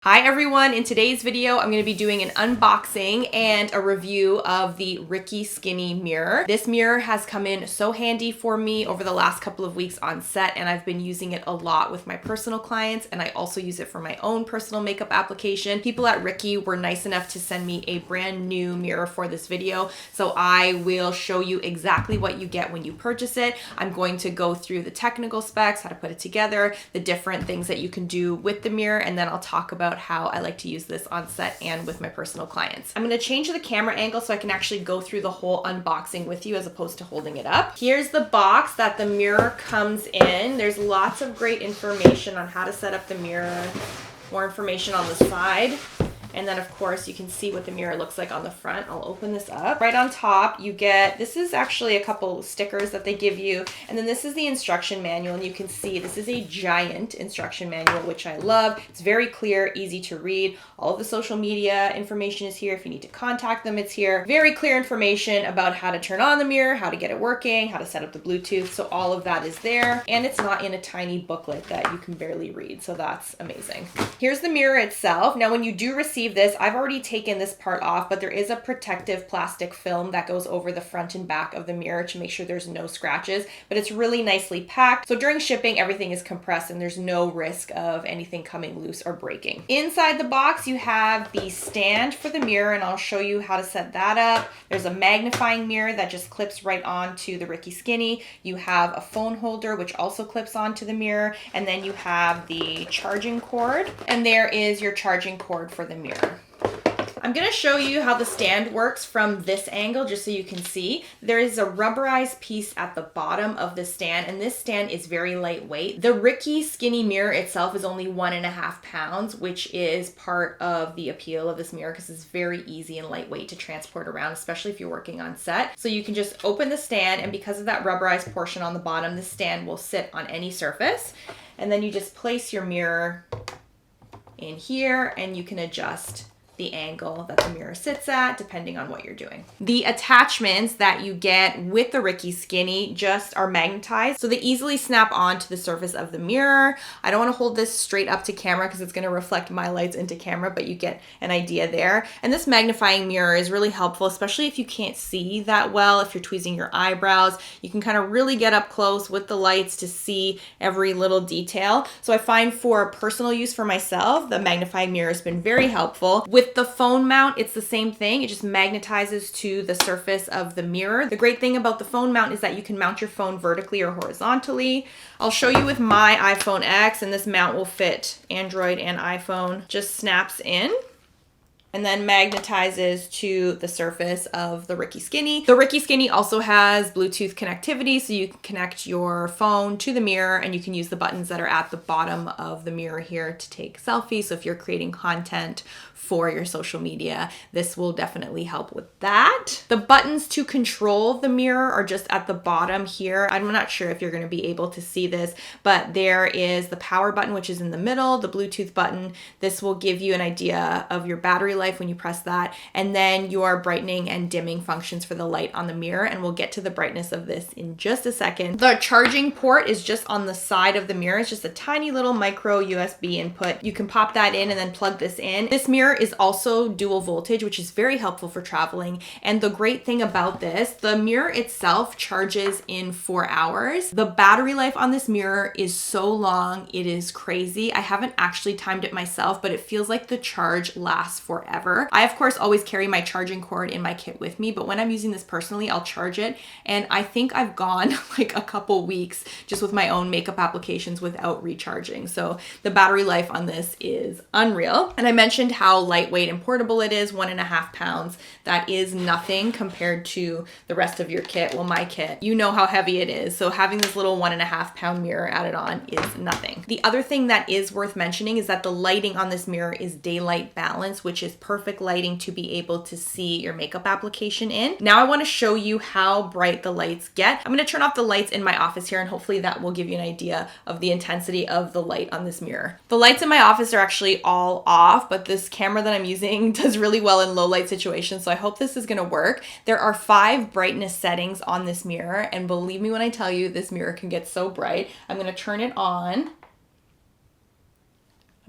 Hi everyone, in today's video I'm going to be doing an unboxing and a review of the Riki Skinny mirror. This mirror has come in so handy for me over the last couple of weeks on set, and I've been using it a lot with my personal clients, and I also use it for my own personal makeup application. People at Riki were nice enough to send me a brand new mirror for this video, so I will show you exactly what you get when you purchase it. I'm going to go through the technical specs, how to put it together, the different things that you can do with the mirror, and then I'll talk about how I like to use this on set and with my personal clients. I'm going to change the camera angle so I can actually go through the whole unboxing with you as opposed to holding it up. Here's the box that the mirror comes in. There's lots of great information on how to set up the mirror, more information on the side. And then of course you can see what the mirror looks like on the front. I'll open this up. Right on top you get, this is actually a couple stickers that they give you. And then this is the instruction manual, and you can see this is a giant instruction manual, which I love. It's very clear, easy to read. All of the social media information is here. If you need to contact them, it's here. Very clear information about how to turn on the mirror, how to get it working, how to set up the Bluetooth. So all of that is there. And it's not in a tiny booklet that you can barely read. So that's amazing. Here's the mirror itself. Now when you do receive this, I've already taken this part off, but there is a protective plastic film that goes over the front and back of the mirror to make sure there's no scratches, but it's really nicely packed. So during shipping, everything is compressed and there's no risk of anything coming loose or breaking. Inside the box, you have the stand for the mirror, and I'll show you how to set that up. There's a magnifying mirror that just clips right onto the Riki Skinny. You have a phone holder, which also clips onto the mirror, and then you have the charging cord, and there is your charging cord for the mirror. I'm going to show you how the stand works from this angle just so you can see. There is a rubberized piece at the bottom of the stand, and this stand is very lightweight. The Riki Skinny mirror itself is only 1.5 pounds, which is part of the appeal of this mirror because it's very easy and lightweight to transport around, especially if you're working on set. So you can just open the stand, and because of that rubberized portion on the bottom, the stand will sit on any surface. And then you just place your mirror in here, and you can adjust the angle that the mirror sits at depending on what you're doing. The attachments that you get with the Riki Skinny just are magnetized, so they easily snap onto the surface of the mirror. I don't want to hold this straight up to camera because it's going to reflect my lights into camera, but you get an idea there. And this magnifying mirror is really helpful, especially if you can't see that well. If you're tweezing your eyebrows, you can kind of really get up close with the lights to see every little detail. So I find for personal use for myself, the magnifying mirror has been very helpful. With the phone mount, it's the same thing. It just magnetizes to the surface of the mirror. The great thing about the phone mount is that you can mount your phone vertically or horizontally. I'll show you with my iPhone X, and this mount will fit Android and iPhone. Just snaps in and then magnetizes to the surface of the Riki Skinny. The Riki Skinny also has Bluetooth connectivity, so you can connect your phone to the mirror, and you can use the buttons that are at the bottom of the mirror here to take selfies. So if you're creating content for your social media, this will definitely help with that. The buttons to control the mirror are just at the bottom here. I'm not sure if you're going to be able to see this, but there is the power button, which is in the middle, the Bluetooth button. This will give you an idea of your battery life when you press that, and then your brightening and dimming functions for the light on the mirror, and we'll get to the brightness of this in just a second. The charging port is just on the side of the mirror. It's just a tiny little micro USB input. You can pop that in and then plug this in. This mirror is also dual voltage, which is very helpful for traveling. And the great thing about this, the mirror itself charges in 4 hours. The battery life on this mirror is so long, it is crazy. I haven't actually timed it myself, but it feels like the charge lasts forever. I of course always carry my charging cord in my kit with me, but when I'm using this personally, I'll charge it. And I think I've gone like a couple weeks just with my own makeup applications without recharging. So the battery life on this is unreal. And I mentioned how lightweight and portable it is, 1.5 pounds. That is nothing compared to the rest of your kit. Well, my kit, you know how heavy it is. So having this little 1.5 pound mirror added on is nothing. The other thing that is worth mentioning is that the lighting on this mirror is daylight balance, which is perfect lighting to be able to see your makeup application in. Now I want to show you how bright the lights get. I'm going to turn off the lights in my office here, and hopefully that will give you an idea of the intensity of the light on this mirror. The lights in my office are actually all off, but this camera that I'm using does really well in low light situations, so I hope this is going to work. There are 5 brightness settings on this mirror, and believe me when I tell you, this mirror can get so bright. I'm going to turn it on.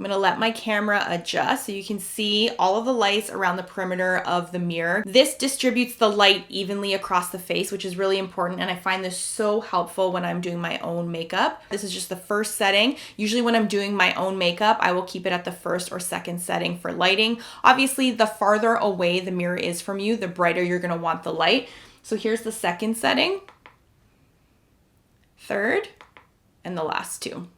I'm gonna let my camera adjust so you can see all of the lights around the perimeter of the mirror. This distributes the light evenly across the face, which is really important, and I find this so helpful when I'm doing my own makeup. This is just the first setting. Usually when I'm doing my own makeup, I will keep it at the first or second setting for lighting. Obviously, the farther away the mirror is from you, the brighter you're gonna want the light. So here's the second setting, third, and the last two.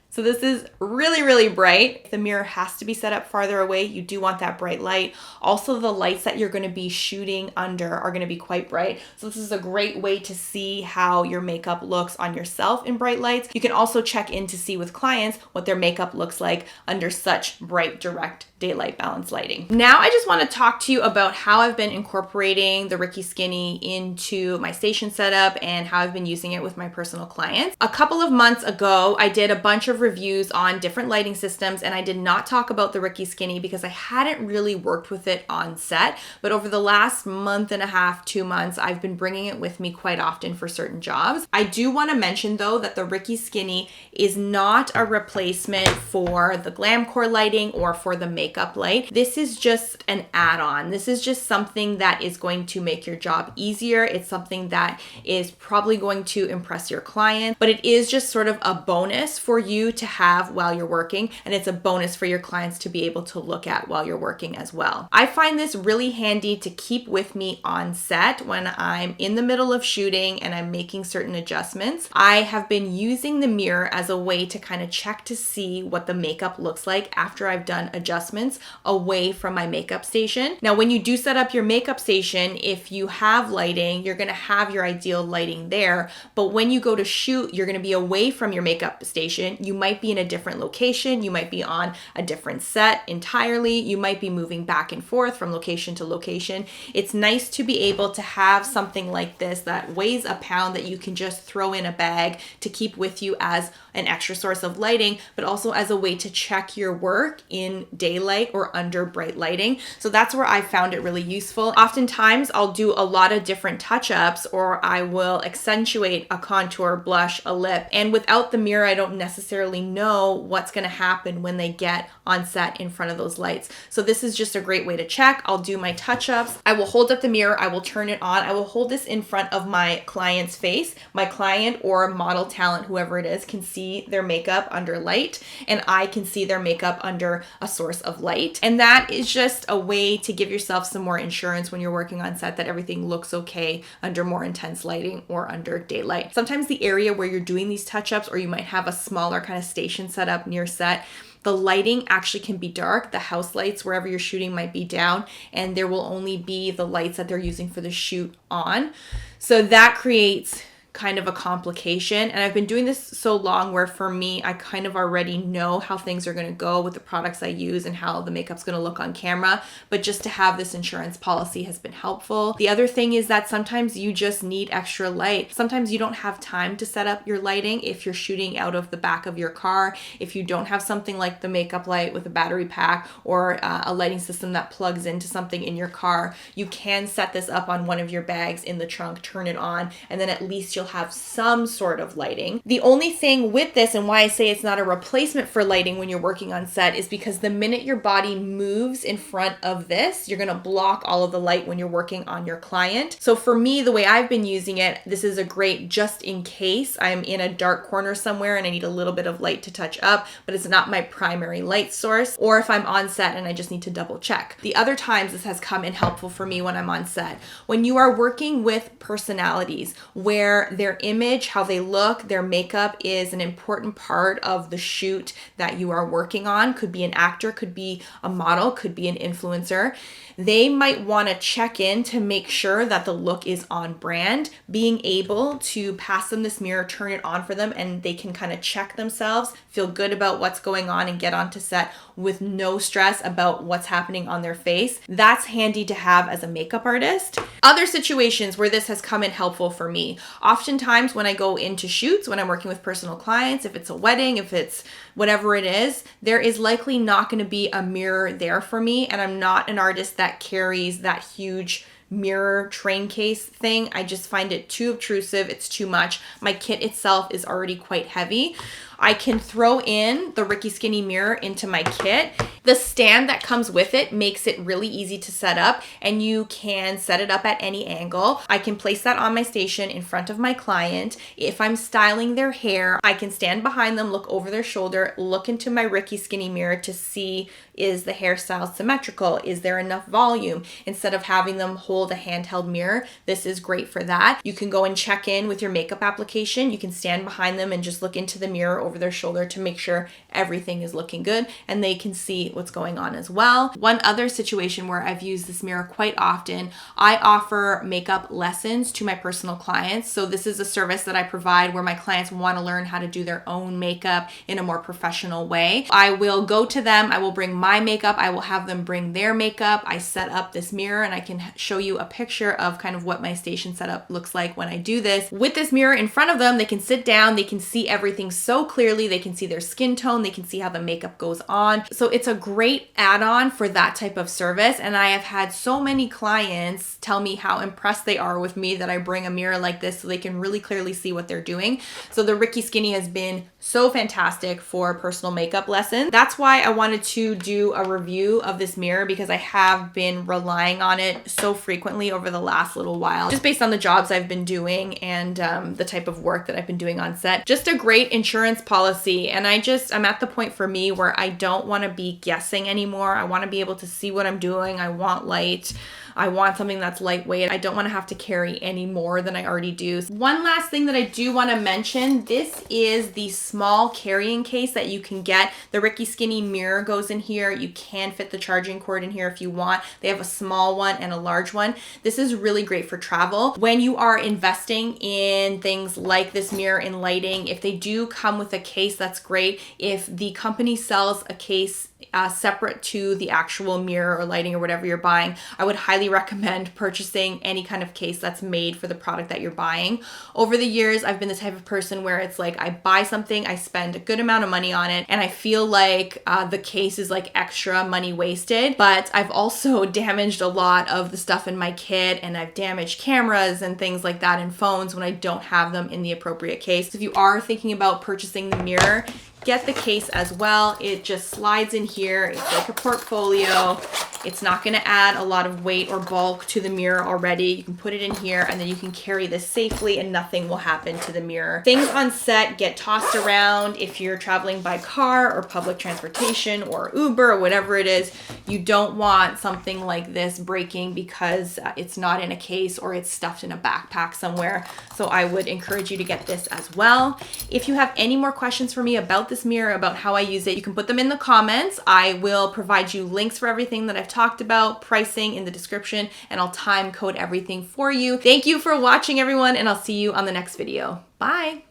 So this is really, really bright. The mirror has to be set up farther away. You do want that bright light. Also, the lights that you're gonna be shooting under are gonna be quite bright. So this is a great way to see how your makeup looks on yourself in bright lights. You can also check in to see with clients what their makeup looks like under such bright, direct daylight balance lighting. Now I just wanna talk to you about how I've been incorporating the Riki Skinny into my station setup and how I've been using it with my personal clients. A couple of months ago, I did a bunch of reviews on different lighting systems, and I did not talk about the Riki Skinny because I hadn't really worked with it on set. But over the last month and a half, 2 months, I've been bringing it with me quite often for certain jobs. I do want to mention though that the Riki Skinny is not a replacement for the Glamcore lighting or for the makeup light. This is just an add-on. This is just something that is going to make your job easier. It's something that is probably going to impress your client, but it is just sort of a bonus for you to have while you're working, and it's a bonus for your clients to be able to look at while you're working as well. I find this really handy to keep with me on set when I'm in the middle of shooting and I'm making certain adjustments. I have been using the mirror as a way to kind of check to see what the makeup looks like after I've done adjustments away from my makeup station. Now, when you do set up your makeup station, if you have lighting, you're gonna have your ideal lighting there, but when you go to shoot, you're gonna be away from your makeup station. You might be in a different location, you might be on a different set entirely, you might be moving back and forth from location to location. It's nice to be able to have something like this that weighs a pound that you can just throw in a bag to keep with you as an extra source of lighting, but also as a way to check your work in daylight or under bright lighting. So that's where I found it really useful. Oftentimes I'll do a lot of different touch-ups, or I will accentuate a contour, blush, a lip, and without the mirror, I don't necessarily know what's gonna happen when they get on set in front of those lights. So this is just a great way to check. I'll do my touch-ups. I will hold up the mirror, I will turn it on, I will hold this in front of my client's face. My client or model talent, whoever it is, can see their makeup under light, and I can see their makeup under a source of light. And that is just a way to give yourself some more insurance when you're working on set that everything looks okay under more intense lighting or under daylight. Sometimes the area where you're doing these touch-ups, or you might have a smaller kind of station set up near set, the lighting actually can be dark. The house lights wherever you're shooting might be down, and there will only be the lights that they're using for the shoot on. So that creates kind of a complication. And I've been doing this so long where for me, I kind of already know how things are going to go with the products I use and how the makeup's going to look on camera. But just to have this insurance policy has been helpful. The other thing is that sometimes you just need extra light. Sometimes you don't have time to set up your lighting if you're shooting out of the back of your car. If you don't have something like the makeup light with a battery pack or a lighting system that plugs into something in your car, you can set this up on one of your bags in the trunk, turn it on, and then at least you'll have some sort of lighting. The only thing with this, and why I say it's not a replacement for lighting when you're working on set, is because the minute your body moves in front of this, you're gonna block all of the light when you're working on your client. So for me, the way I've been using it, this is a great just in case I'm in a dark corner somewhere and I need a little bit of light to touch up, but it's not my primary light source, or if I'm on set and I just need to double check. The other times this has come in helpful for me when I'm on set. When you are working with personalities where their image, how they look, their makeup is an important part of the shoot that you are working on. Could be an actor, could be a model, could be an influencer. They might want to check in to make sure that the look is on brand. Being able to pass them this mirror, turn it on for them, and they can kind of check themselves, feel good about what's going on, and get onto set with no stress about what's happening on their face. That's handy to have as a makeup artist. Other situations where this has come in helpful for me. Oftentimes when I go into shoots, when I'm working with personal clients, if it's a wedding, if it's whatever it is, there is likely not going to be a mirror there for me, and I'm not an artist that carries that huge mirror train case thing. I just find it too obtrusive. It's too much. My kit itself is already quite heavy. I can throw in the Riki Skinny mirror into my kit. The stand that comes with it makes it really easy to set up, and you can set it up at any angle. I can place that on my station in front of my client. If I'm styling their hair, I can stand behind them, look over their shoulder, look into my Riki Skinny mirror to see, is the hairstyle symmetrical? Is there enough volume? Instead of having them hold a handheld mirror, this is great for that. You can go and check in with your makeup application. You can stand behind them and just look into the mirror over their shoulder to make sure everything is looking good, and they can see what's going on as well. One other situation where I've used this mirror quite often, I offer makeup lessons to my personal clients. So this is a service that I provide where my clients want to learn how to do their own makeup in a more professional way. I will go to them, I will bring my makeup, I will have them bring their makeup. I set up this mirror and I can show you a picture of kind of what my station setup looks like when I do this. With this mirror in front of them, they can sit down, they can see everything so clearly, they can see their skin tone, they can see how the makeup goes on. So it's a great add-on for that type of service, and I have had so many clients tell me how impressed they are with me that I bring a mirror like this so they can really clearly see what they're doing. So the Riki Skinny has been so fantastic for personal makeup lessons. That's why I wanted to do a review of this mirror, because I have been relying on it so frequently over the last little while, just based on the jobs I've been doing and the type of work that I've been doing on set. Just a great insurance policy, and I'm at the point for me where I don't want to be guessing anymore. I want to be able to see what I'm doing. I want light. I want something that's lightweight. I don't want to have to carry any more than I already do. One last thing that I do want to mention, this is the small carrying case that you can get. The Riki Skinny mirror goes in here. You can fit the charging cord in here if you want. They have a small one and a large one. This is really great for travel. When you are investing in things like this mirror and lighting, if they do come with a case, that's great. If the company sells a case separate to the actual mirror or lighting or whatever you're buying, I would highly recommend purchasing any kind of case that's made for the product that you're buying. Over the years, I've been the type of person where it's like I buy something, I spend a good amount of money on it, and I feel like the case is like extra money wasted. But I've also damaged a lot of the stuff in my kit, and I've damaged cameras and things like that and phones when I don't have them in the appropriate case. So if you are thinking about purchasing the mirror, get the case as well. It just slides in here. It's like a portfolio. It's not going to add a lot of weight or bulk to the mirror already. You can put it in here and then you can carry this safely and nothing will happen to the mirror. Things on set get tossed around. If you're traveling by car or public transportation or Uber or whatever it is, you don't want something like this breaking because it's not in a case or it's stuffed in a backpack somewhere. So I would encourage you to get this as well. If you have any more questions for me about this mirror, about how I use it, you can put them in the comments. I will provide you links for everything that I've talked about, pricing in the description, and I'll time code everything for you. Thank you for watching, everyone, and I'll see you on the next video. Bye.